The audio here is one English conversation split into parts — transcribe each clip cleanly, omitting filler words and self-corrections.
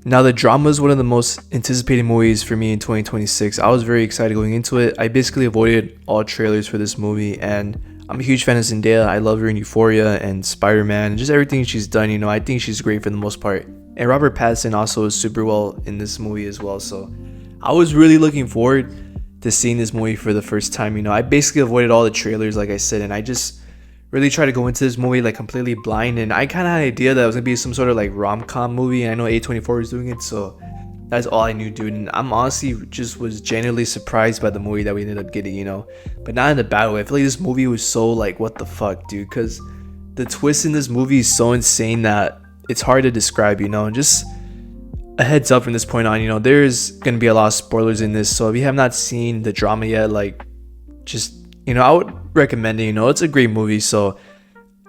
Now, the drama is one of the most anticipated movies for me in 2026. I was very excited going into it. I basically avoided all trailers for this movie, and I'm a huge fan of Zendaya. I love her in Euphoria and Spider-Man, and just everything she's done. I think she's great for the most part. And Robert Pattinson also is super well in this movie as well. So I was really looking forward to seeing this movie for the first time. I basically avoided all the trailers, like I said, and I just really try to go into this movie like completely blind. And I kind of had an idea that it was gonna be some sort of like rom-com movie, and I know A24 was doing it, so that's all I knew, dude. And I'm honestly just was genuinely surprised by the movie that we ended up getting. But not in a bad way. I feel like this movie was so like, what the fuck, dude, because the twist in this movie is so insane that it's hard to describe. And just a heads up from this point on, there's gonna be a lot of spoilers in this, so if you have not seen the drama yet, like, just, I would recommend it. It's a great movie. So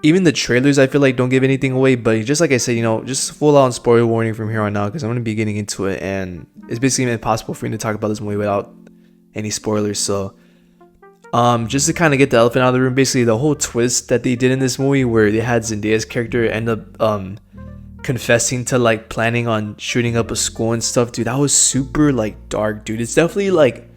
even the trailers, I feel like, don't give anything away, but just like I said, just full on spoiler warning from here on out, because I'm going to be getting into it, and it's basically impossible for me to talk about this movie without any spoilers. So just to kind of get the elephant out of the room, basically the whole twist that they did in this movie where they had Zendaya's character end up confessing to like planning on shooting up a school and stuff, dude, that was super like dark, dude. It's definitely like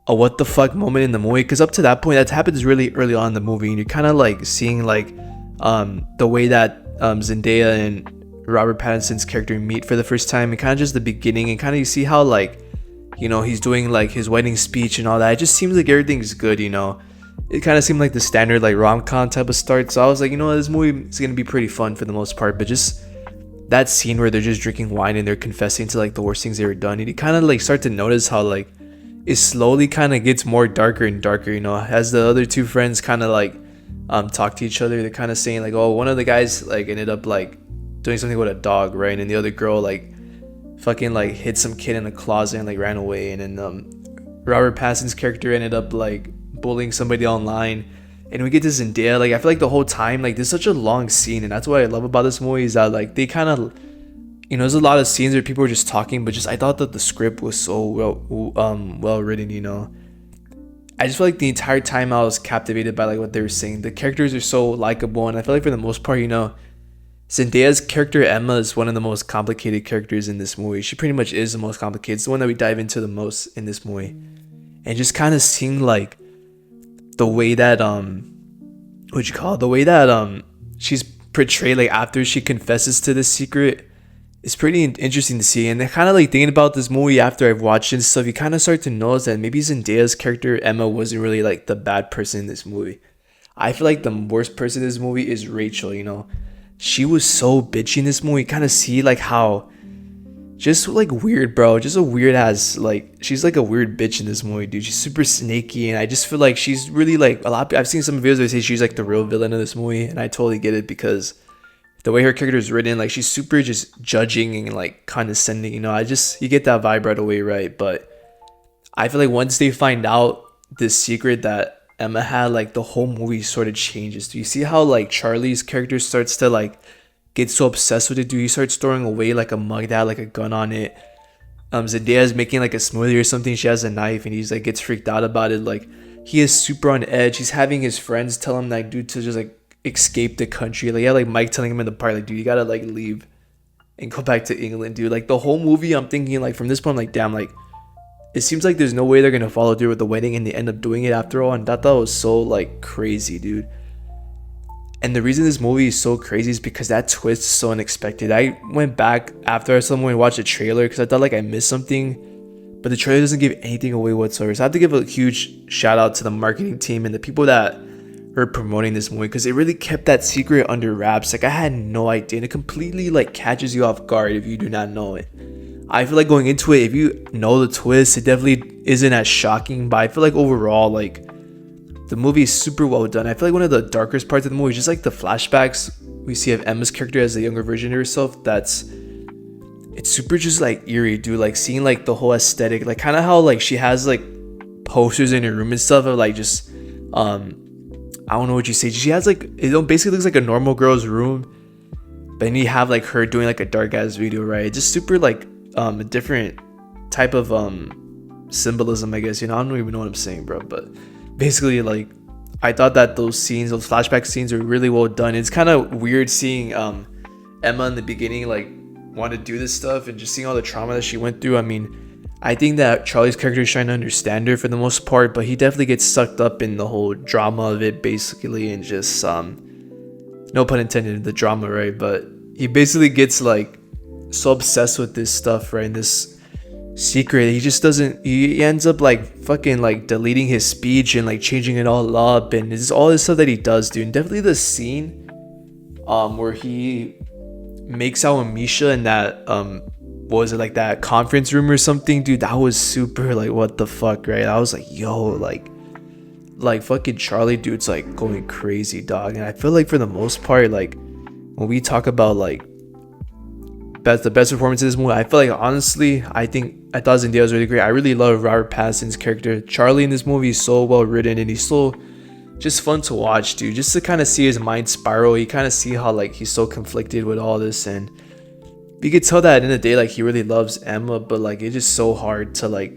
a what the fuck moment in the movie, because up to that point that happens really early on in the movie, and you're kind of like seeing like the way that Zendaya and Robert Pattinson's character meet for the first time, and kind of just the beginning, and kind of you see how like he's doing like his wedding speech and all that. It just seems like everything's good. It kind of seemed like the standard like rom-com type of start, so I was like, this movie is gonna be pretty fun for the most part. But just that scene where they're just drinking wine and they're confessing to like the worst things they were done, and you kind of like start to notice how like it slowly kind of gets more darker and darker, as the other two friends kind of like talk to each other. They're kind of saying like, oh, one of the guys like ended up like doing something with a dog, right? And the other girl like fucking like hit some kid in a closet and like ran away. And then Robert Pattinson's character ended up like bullying somebody online. And we get to Zendaya, like I feel like the whole time like there's such a long scene, and that's what I love about this movie is that like they kind of there's a lot of scenes where people are just talking, but just I thought that the script was so well written. I just feel like the entire time I was captivated by like what they were saying. The characters are so likable, and I feel like for the most part, Zendaya's character Emma is one of the most complicated characters in this movie. She pretty much is the most complicated. It's the one that we dive into the most in this movie, and just kind of seeing like the way that she's portrayed like after she confesses to this secret. It's pretty interesting to see. And kind of like thinking about this movie after I've watched it and stuff, you kind of start to notice that maybe Zendaya's character Emma wasn't really like the bad person in this movie. I feel like the worst person in this movie is Rachel. She was so bitchy in this movie. Kind of see like how just like weird, bro, just a weird ass, like she's like a weird bitch in this movie, dude. She's super snaky, and I just feel like she's really like a lot. I've seen some videos where they say she's like the real villain of this movie, and I totally get it, because the way her character is written, like she's super just judging and like condescending. You get that vibe right away, right? But I feel like once they find out this secret that Emma had, like the whole movie sort of changes. Do you see how like Charlie's character starts to like get so obsessed with it? Dude, he starts throwing away like a mug that had like a gun on it. Zendaya's making like a smoothie or something. She has a knife, and he's like gets freaked out about it. Like he is super on edge. He's having his friends tell him like, dude, to just like escape the country. Like, yeah, like Mike telling him in the park, like, dude, you gotta like leave and go back to England, dude. Like the whole movie, I'm thinking like from this point, I'm like, damn, like it seems like there's no way they're gonna follow through with the wedding, and they end up doing it after all. And that was so like crazy, dude. And the reason this movie is so crazy is because that twist is so unexpected. I went back after I saw the movie and watched the trailer because I thought like I missed something, but the trailer doesn't give anything away whatsoever. So I have to give a huge shout out to the marketing team and the people that are promoting this movie, because it really kept that secret under wraps. Like I had no idea, and it completely like catches you off guard if you do not know it. I feel like going into it, if you know the twist, it definitely isn't as shocking, but I feel like overall, like the movie is super well done. I feel like one of the darkest parts of the movie is just like the flashbacks we see of Emma's character as a younger version of herself. It's super just like eerie, dude. Like seeing like the whole aesthetic, like kind of how like she has like posters in her room and stuff of like just I don't know what you say. She has like, it basically looks like a normal girl's room, but then you have like her doing like a dark ass video, right? It's just super like a different type of symbolism, I guess. I don't even know what I'm saying, bro. But basically, like I thought that those flashback scenes are really well done. It's kind of weird seeing Emma in the beginning, like want to do this stuff, and just seeing all the trauma that she went through. I mean, I think that Charlie's character is trying to understand her for the most part, but he definitely gets sucked up in the whole drama of it, basically, and just no pun intended, the drama, right? But he basically gets like so obsessed with this stuff, right? And this secret, he just doesn't. He ends up like fucking like deleting his speech and like changing it all up, and it's all this stuff that he does, dude. And definitely the scene where he makes out with Misha in that what was it, like that conference room or something, dude, that was super like what the fuck, right? I was like, yo, like fucking Charlie dude's like going crazy, dog. And I feel like for the most part, like when we talk about like the best performance in this movie, I feel like honestly, I thought Zendaya was really great. I really love Robert Pattinson's character. Charlie in this movie is so well written, and he's so just fun to watch, dude. Just to kind of see his mind spiral, you kind of see how like he's so conflicted with all this, and you could tell that in the day, like he really loves Emma, but like it's just so hard to like,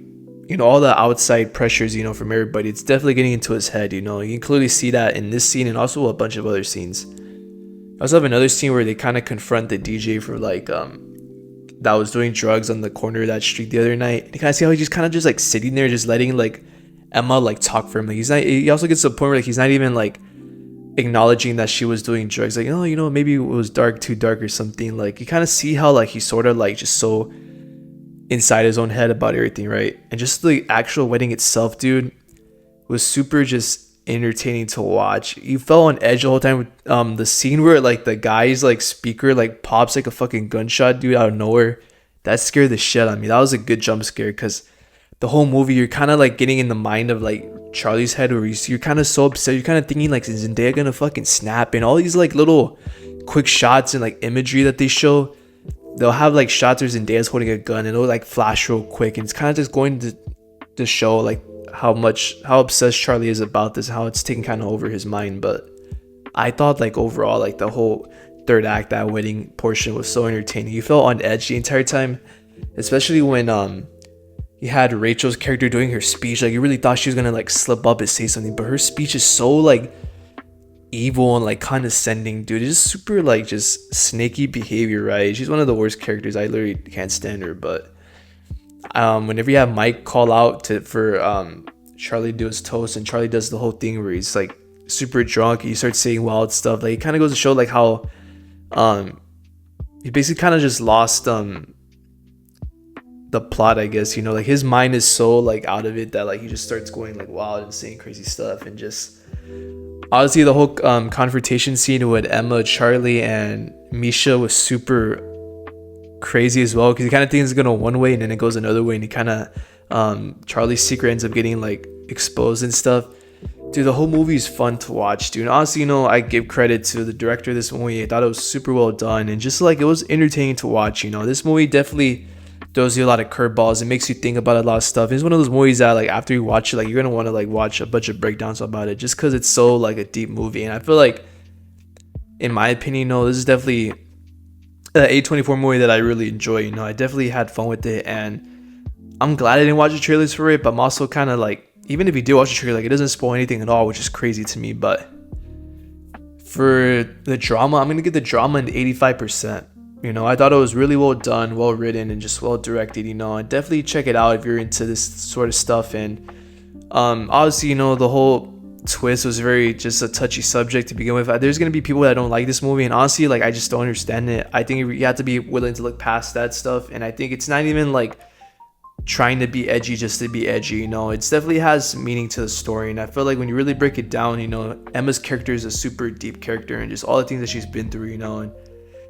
you know, all the outside pressures, you know, from everybody. It's definitely getting into his head, you know. You can clearly see that in this scene and also a bunch of other scenes. I also have another scene where they kind of confront the DJ for like that was doing drugs on the corner of that street the other night. And you kind of see how he's just kind of just like sitting there, just letting like Emma like talk for him. Like he's not. He also gets to the point where like he's not even like acknowledging that she was doing drugs. Like, oh, you know, maybe it was too dark or something. Like you kind of see how like he's sort of like just so inside his own head about everything, right? And just the actual wedding itself, dude, was super just entertaining to watch. You felt on edge the whole time with the scene where like the guy's like speaker like pops like a fucking gunshot, dude, out of nowhere. That scared the shit out of me. That was a good jump scare, because the whole movie you're kind of like getting in the mind of like Charlie's head, where you're kind of so upset, you're kind of thinking like, is Zendaya gonna fucking snap? And all these like little quick shots and like imagery that they show, they'll have like shots where Zendaya's holding a gun and it'll like flash real quick, and it's kind of just going to show like how obsessed Charlie is about this, how it's taking kind of over his mind. But I thought like overall, like the whole third act, that wedding portion, was so entertaining. You felt on edge the entire time, especially when you had Rachel's character doing her speech. Like you really thought she was gonna like slip up and say something, but her speech is so like evil and like condescending, dude. It's just super like just snaky behavior, right? She's one of the worst characters. I literally can't stand her. But whenever you have Mike call out for Charlie to do his toast, and Charlie does the whole thing where he's like super drunk, he starts saying wild stuff, like it kind of goes to show like how he basically kind of just lost the plot, I guess, you know. Like his mind is so like out of it that like he just starts going like wild and saying crazy stuff. And just obviously the whole confrontation scene with Emma, Charlie, and Misha was super crazy as well, because you kind of think it's gonna one way and then it goes another way, and he kind of Charlie's secret ends up getting like exposed and stuff. Dude, the whole movie is fun to watch, dude. And honestly, you know, I give credit to the director of this movie. I thought it was super well done, and just like it was entertaining to watch. You know, this movie definitely throws you a lot of curveballs. It makes you think about a lot of stuff. It's one of those movies that like after you watch it, like you're gonna want to like watch a bunch of breakdowns about it, just because it's so like a deep movie. And I feel like, in my opinion, no, this is definitely an A24 movie that I really enjoy. You know, I definitely had fun with it, and I'm glad I didn't watch the trailers for it. But I'm also kind of like, even if you do watch the trailer, like it doesn't spoil anything at all, which is crazy to me. But for the drama, I'm gonna give the drama an 85%. You know, I thought it was really well done, well written, and just well directed. You know, and definitely check it out if you're into this sort of stuff. And obviously, you know, the whole twist was very just a touchy subject to begin with. There's gonna be people that don't like this movie, and honestly, like I just don't understand it. I think you have to be willing to look past that stuff, and I think it's not even like trying to be edgy just to be edgy. You know, it definitely has meaning to the story, and I feel like when you really break it down, you know, Emma's character is a super deep character, and just all the things that she's been through, you know. And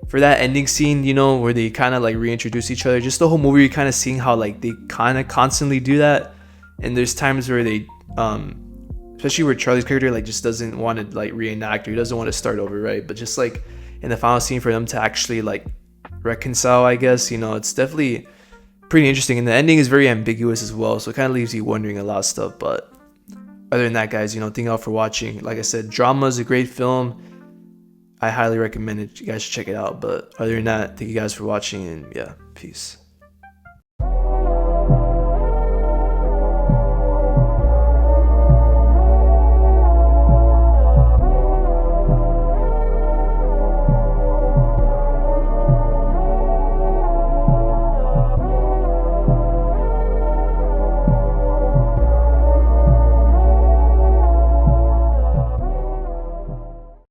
for that ending scene, you know, where they kind of like reintroduce each other, just the whole movie, you're kind of seeing how like they kind of constantly do that. And there's times where they especially where Charlie's character like just doesn't want to like reenact, or he doesn't want to start over, right? But just like in the final scene, for them to actually like reconcile, I guess, you know, it's definitely pretty interesting. And the ending is very ambiguous as well, so it kind of leaves you wondering a lot of stuff. But other than that, guys, you know, thank you all for watching. Like I said, Drama is a great film. I highly recommend it. You guys should check it out. But other than that, thank you guys for watching, and yeah, peace.